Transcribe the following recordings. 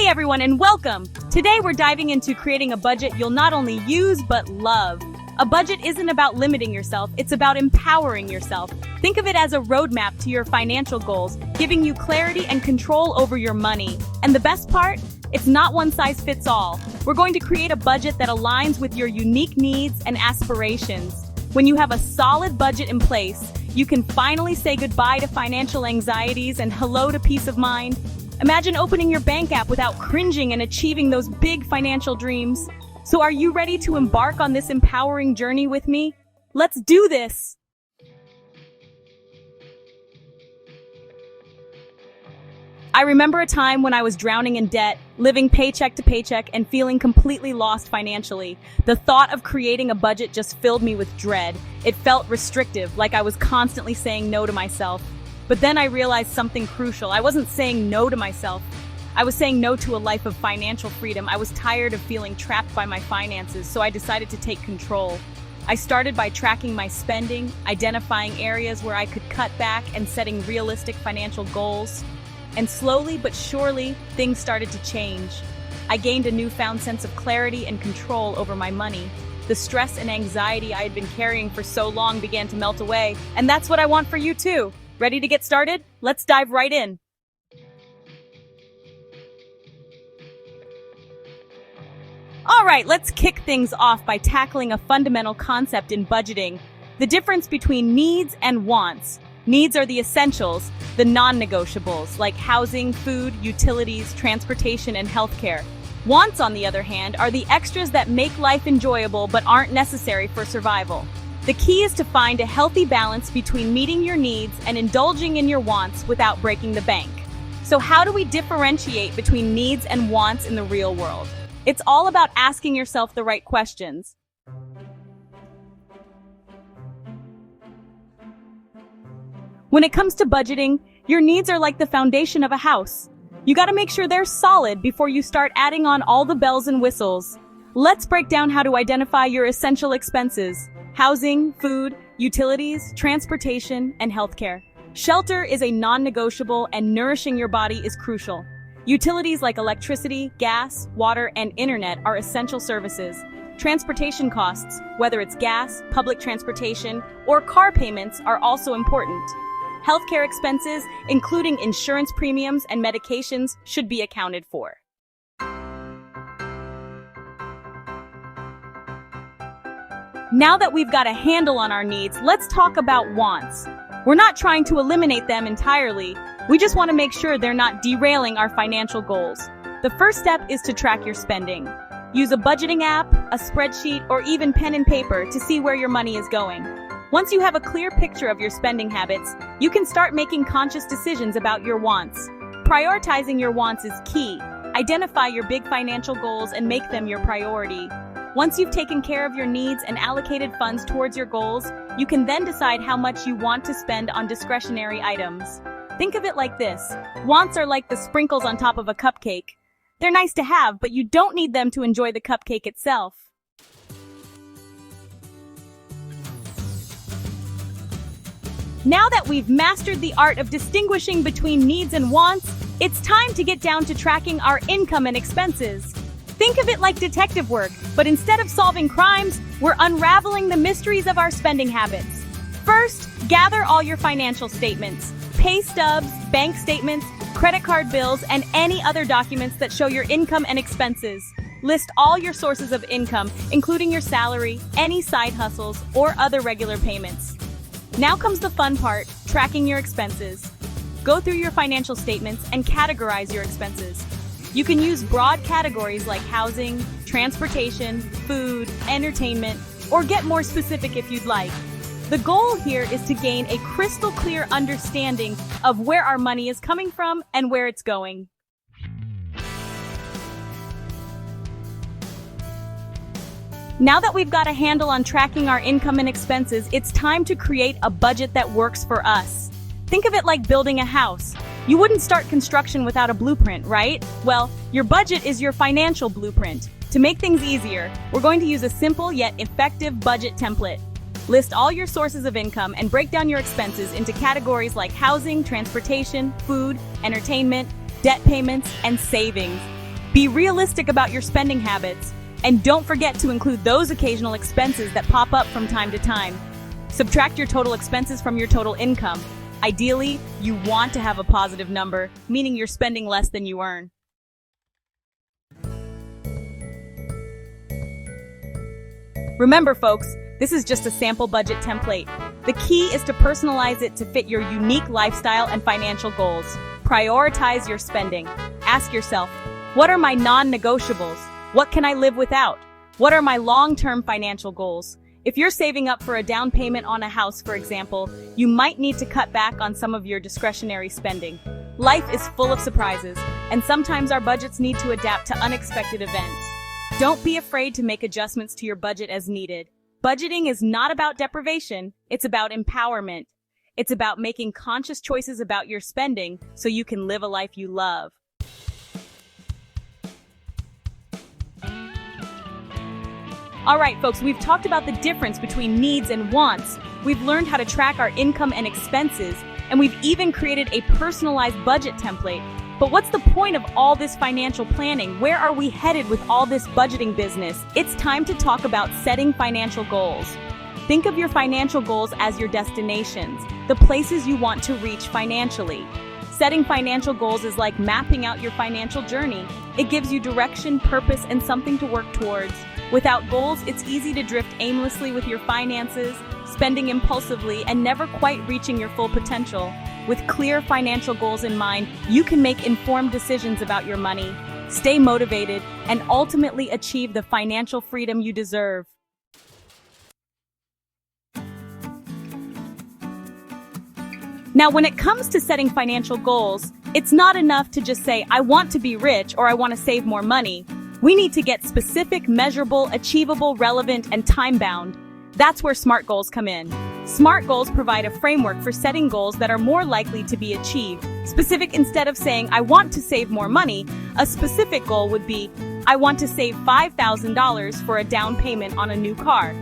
Hey everyone, and welcome! Today we're diving into creating a budget you'll not only use but love. A budget isn't about limiting yourself, it's about empowering yourself. Think of it as a roadmap to your financial goals, giving you clarity and control over your money. And the best part? It's not one size fits all. We're going to create a budget that aligns with your unique needs and aspirations. When you have a solid budget in place, you can finally say goodbye to financial anxieties and hello to peace of mind. Imagine opening your bank app without cringing and achieving those big financial dreams. So are you ready to embark on this empowering journey with me? Let's do this! I remember a time when I was drowning in debt, living paycheck to paycheck, and feeling completely lost financially. The thought of creating a budget just filled me with dread. It felt restrictive, like I was constantly saying no to myself. But then I realized something crucial. I wasn't saying no to myself. I was saying no to a life of financial freedom. I was tired of feeling trapped by my finances, so I decided to take control. I started by tracking my spending, identifying areas where I could cut back, and setting realistic financial goals. And slowly but surely, things started to change. I gained a newfound sense of clarity and control over my money. The stress and anxiety I had been carrying for so long began to melt away, and that's what I want for you too. Ready to get started? Let's dive right in. All right, let's kick things off by tackling a fundamental concept in budgeting: the difference between needs and wants. Needs are the essentials, the non-negotiables, like housing, food, utilities, transportation, and healthcare. Wants, on the other hand, are the extras that make life enjoyable but aren't necessary for survival. The key is to find a healthy balance between meeting your needs and indulging in your wants without breaking the bank. So how do we differentiate between needs and wants in the real world? It's all about asking yourself the right questions. When it comes to budgeting, your needs are like the foundation of a house. You gotta make sure they're solid before you start adding on all the bells and whistles. Let's break down how to identify your essential expenses: housing, food, utilities, transportation, and healthcare. Shelter is a non-negotiable, and nourishing your body is crucial. Utilities like electricity, gas, water, and internet are essential services. Transportation costs, whether it's gas, public transportation, or car payments, are also important. Healthcare expenses, including insurance premiums and medications, should be accounted for. Now that we've got a handle on our needs, let's talk about wants. We're not trying to eliminate them entirely. We just want to make sure they're not derailing our financial goals. The first step is to track your spending. Use a budgeting app, a spreadsheet, or even pen and paper to see where your money is going. Once you have a clear picture of your spending habits, you can start making conscious decisions about your wants. Prioritizing your wants is key. Identify your big financial goals and make them your priority. Once you've taken care of your needs and allocated funds towards your goals, you can then decide how much you want to spend on discretionary items. Think of it like this: wants are like the sprinkles on top of a cupcake. They're nice to have, but you don't need them to enjoy the cupcake itself. Now that we've mastered the art of distinguishing between needs and wants, it's time to get down to tracking our income and expenses. Think of it like detective work, but instead of solving crimes, we're unraveling the mysteries of our spending habits. First, gather all your financial statements: pay stubs, bank statements, credit card bills, and any other documents that show your income and expenses. List all your sources of income, including your salary, any side hustles, or other regular payments. Now comes the fun part: tracking your expenses. Go through your financial statements and categorize your expenses. You can use broad categories like housing, transportation, food, entertainment, or get more specific if you'd like. The goal here is to gain a crystal clear understanding of where our money is coming from and where it's going. Now that we've got a handle on tracking our income and expenses, it's time to create a budget that works for us. Think of it like building a house. You wouldn't start construction without a blueprint, right? Well, your budget is your financial blueprint. To make things easier, we're going to use a simple yet effective budget template. List all your sources of income and break down your expenses into categories like housing, transportation, food, entertainment, debt payments, and savings. Be realistic about your spending habits, and don't forget to include those occasional expenses that pop up from time to time. Subtract your total expenses from your total income. Ideally, you want to have a positive number, meaning you're spending less than you earn. Remember, folks, this is just a sample budget template. The key is to personalize it to fit your unique lifestyle and financial goals. Prioritize your spending. Ask yourself, what are my non-negotiables? What can I live without? What are my long-term financial goals? If you're saving up for a down payment on a house, for example, you might need to cut back on some of your discretionary spending. Life is full of surprises, and sometimes our budgets need to adapt to unexpected events. Don't be afraid to make adjustments to your budget as needed. Budgeting is not about deprivation, it's about empowerment. It's about making conscious choices about your spending so you can live a life you love. All right, folks, we've talked about the difference between needs and wants. We've learned how to track our income and expenses, and we've even created a personalized budget template. But what's the point of all this financial planning? Where are we headed with all this budgeting business? It's time to talk about setting financial goals. Think of your financial goals as your destinations, the places you want to reach financially. Setting financial goals is like mapping out your financial journey. It gives you direction, purpose, and something to work towards. Without goals, it's easy to drift aimlessly with your finances, spending impulsively, and never quite reaching your full potential. With clear financial goals in mind, you can make informed decisions about your money, stay motivated, and ultimately achieve the financial freedom you deserve. Now, when it comes to setting financial goals, it's not enough to just say, I want to be rich or I want to save more money. We need to get specific, measurable, achievable, relevant, and time-bound. That's where SMART goals come in. SMART goals provide a framework for setting goals that are more likely to be achieved. Specific, instead of saying, I want to save more money, a specific goal would be, I want to save $5,000 for a down payment on a new car.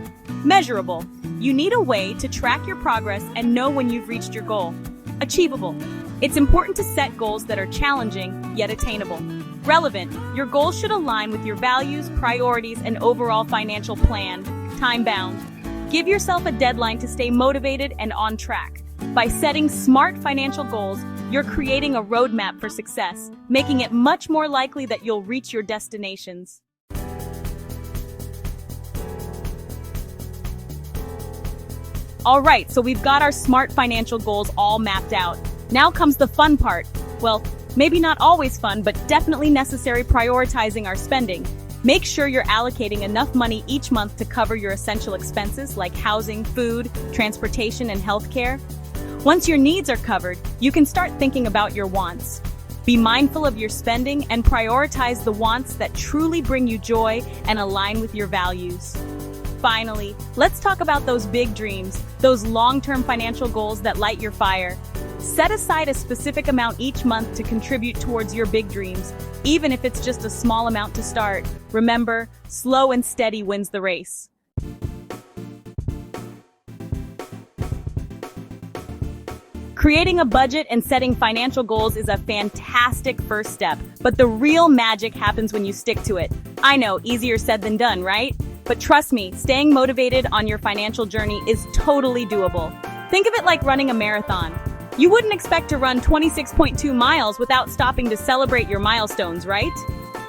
Measurable. You need a way to track your progress and know when you've reached your goal. Achievable. It's important to set goals that are challenging, yet attainable. Relevant. Your goals should align with your values, priorities, and overall financial plan. Time-bound. Give yourself a deadline to stay motivated and on track. By setting SMART financial goals, you're creating a roadmap for success, making it much more likely that you'll reach your destinations. All right, so we've got our SMART financial goals all mapped out. Now comes the fun part. Well, maybe not always fun, but definitely necessary: prioritizing our spending. Make sure you're allocating enough money each month to cover your essential expenses like housing, food, transportation, and healthcare. Once your needs are covered, you can start thinking about your wants. Be mindful of your spending and prioritize the wants that truly bring you joy and align with your values. Finally, let's talk about those big dreams, those long-term financial goals that light your fire. Set aside a specific amount each month to contribute towards your big dreams, even if it's just a small amount to start. Remember, slow and steady wins the race. Creating a budget and setting financial goals is a fantastic first step, but the real magic happens when you stick to it. I know, easier said than done, right? But trust me, staying motivated on your financial journey is totally doable. Think of it like running a marathon. You wouldn't expect to run 26.2 miles without stopping to celebrate your milestones, right?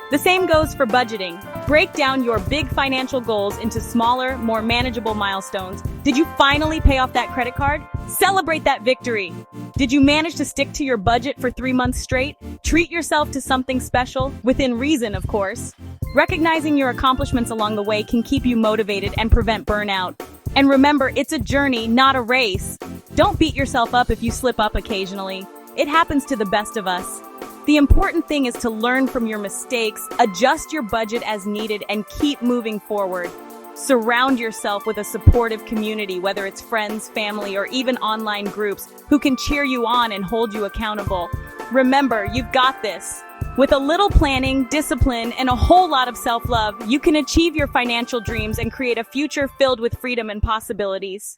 The same goes for budgeting. Break down your big financial goals into smaller, more manageable milestones. Did you finally pay off that credit card? Celebrate that victory. Did you manage to stick to your budget for 3 months straight? Treat yourself to something special, within reason, of course. Recognizing your accomplishments along the way can keep you motivated and prevent burnout. And remember, it's a journey, not a race. Don't beat yourself up if you slip up occasionally. It happens to the best of us. The important thing is to learn from your mistakes, adjust your budget as needed, and keep moving forward. Surround yourself with a supportive community, whether it's friends, family, or even online groups, who can cheer you on and hold you accountable. Remember, you've got this. With a little planning, discipline, and a whole lot of self-love, you can achieve your financial dreams and create a future filled with freedom and possibilities.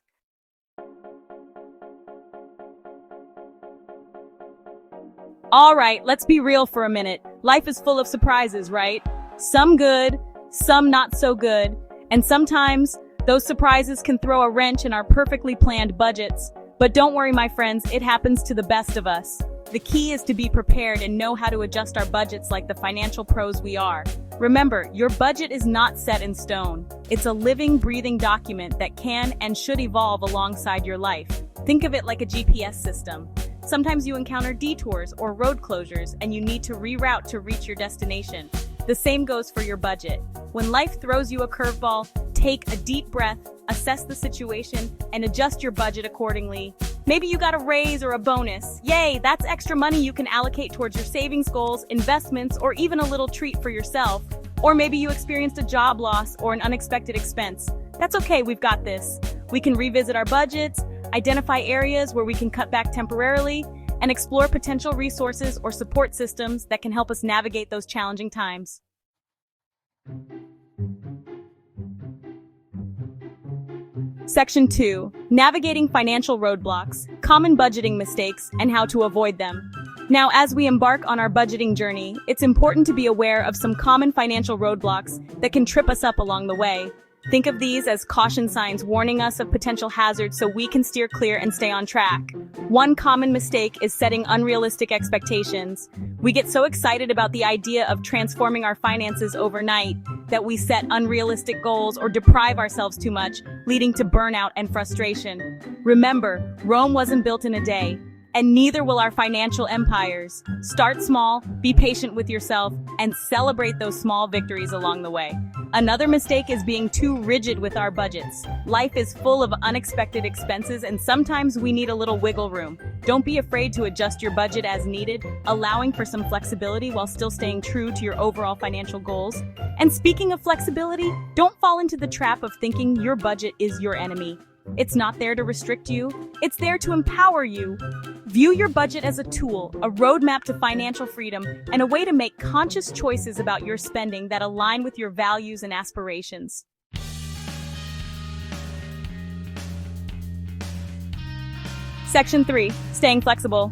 All right, let's be real for a minute. Life is full of surprises, right? Some good, some not so good, and sometimes those surprises can throw a wrench in our perfectly planned budgets. But don't worry, my friends, it happens to the best of us. The key is to be prepared and know how to adjust our budgets like the financial pros we are. Remember, your budget is not set in stone. It's a living, breathing document that can and should evolve alongside your life. Think of it like a GPS system. Sometimes you encounter detours or road closures and you need to reroute to reach your destination. The same goes for your budget. When life throws you a curveball, take a deep breath, assess the situation, and adjust your budget accordingly. Maybe you got a raise or a bonus. Yay, that's extra money you can allocate towards your savings goals, investments, or even a little treat for yourself. Or maybe you experienced a job loss or an unexpected expense. That's okay, we've got this. We can revisit our budgets, identify areas where we can cut back temporarily, and explore potential resources or support systems that can help us navigate those challenging times. Section 2. Navigating financial roadblocks, common budgeting mistakes, and how to avoid them. Now, as we embark on our budgeting journey, it's important to be aware of some common financial roadblocks that can trip us up along the way. Think of these as caution signs warning us of potential hazards so we can steer clear and stay on track. One common mistake is setting unrealistic expectations. We get so excited about the idea of transforming our finances overnight that we set unrealistic goals or deprive ourselves too much, leading to burnout and frustration. Remember, Rome wasn't built in a day, and neither will our financial empires. Start small, be patient with yourself, and celebrate those small victories along the way. Another mistake is being too rigid with our budgets. Life is full of unexpected expenses, and sometimes we need a little wiggle room. Don't be afraid to adjust your budget as needed, allowing for some flexibility while still staying true to your overall financial goals. And speaking of flexibility, don't fall into the trap of thinking your budget is your enemy. It's not there to restrict you, it's there to empower you. View your budget as a tool, a roadmap to financial freedom, and a way to make conscious choices about your spending that align with your values and aspirations. Section 3. Staying flexible.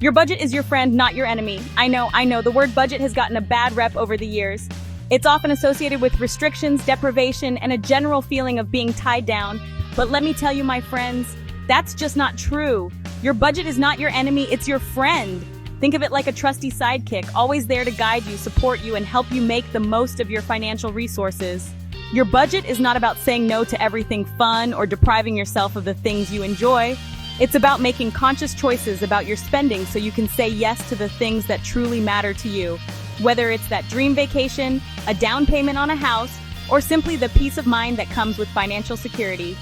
Your budget is your friend, not your enemy. I know, the word budget has gotten a bad rep over the years. It's often associated with restrictions, deprivation, and a general feeling of being tied down. But let me tell you, my friends, that's just not true. Your budget is not your enemy, it's your friend. Think of it like a trusty sidekick, always there to guide you, support you, and help you make the most of your financial resources. Your budget is not about saying no to everything fun or depriving yourself of the things you enjoy. It's about making conscious choices about your spending so you can say yes to the things that truly matter to you. Whether it's that dream vacation, a down payment on a house, or simply the peace of mind that comes with financial security.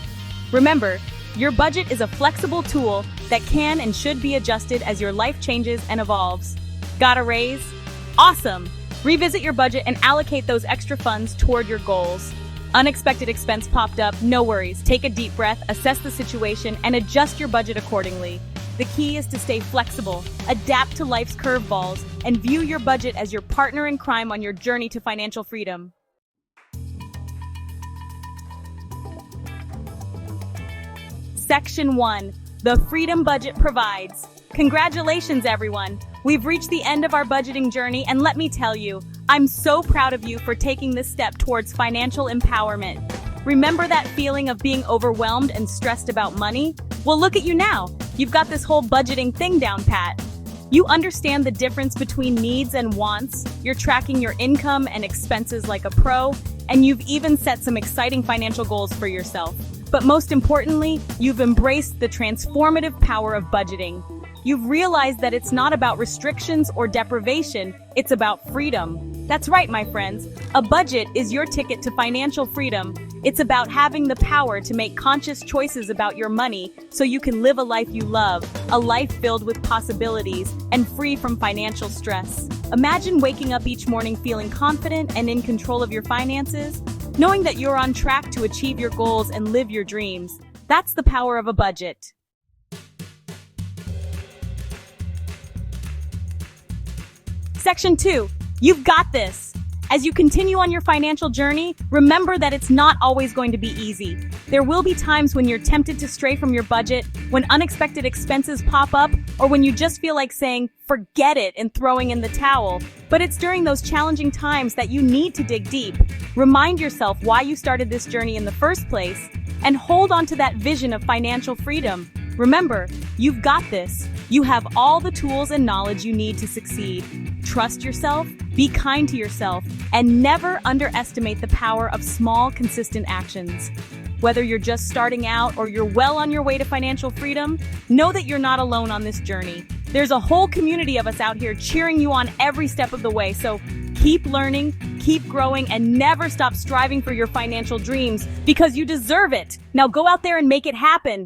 Remember, your budget is a flexible tool that can and should be adjusted as your life changes and evolves. Got a raise? Awesome! Revisit your budget and allocate those extra funds toward your goals. Unexpected expense popped up? No worries. Take a deep breath, assess the situation, and adjust your budget accordingly. The key is to stay flexible, adapt to life's curveballs, and view your budget as your partner in crime on your journey to financial freedom. Section 1. The Freedom Budget Provides. Congratulations, everyone! We've reached the end of our budgeting journey, and let me tell you, I'm so proud of you for taking this step towards financial empowerment. Remember that feeling of being overwhelmed and stressed about money? Well, look at you now. You've got this whole budgeting thing down pat. You understand the difference between needs and wants, you're tracking your income and expenses like a pro, and you've even set some exciting financial goals for yourself. But most importantly, you've embraced the transformative power of budgeting. You've realized that it's not about restrictions or deprivation, it's about freedom. That's right, my friends. A budget is your ticket to financial freedom. It's about having the power to make conscious choices about your money so you can live a life you love, a life filled with possibilities and free from financial stress. Imagine waking up each morning feeling confident and in control of your finances, knowing that you're on track to achieve your goals and live your dreams. That's the power of a budget. Section 2. You've got this. As you continue on your financial journey, remember that it's not always going to be easy. There will be times when you're tempted to stray from your budget, when unexpected expenses pop up, or when you just feel like saying, forget it, and throwing in the towel. But it's during those challenging times that you need to dig deep. Remind yourself why you started this journey in the first place, and hold on to that vision of financial freedom. Remember, you've got this. You have all the tools and knowledge you need to succeed. Trust yourself, be kind to yourself, and never underestimate the power of small, consistent actions. Whether you're just starting out or you're well on your way to financial freedom, know that you're not alone on this journey. There's a whole community of us out here cheering you on every step of the way, so keep learning, keep growing, and never stop striving for your financial dreams because you deserve it. Now go out there and make it happen.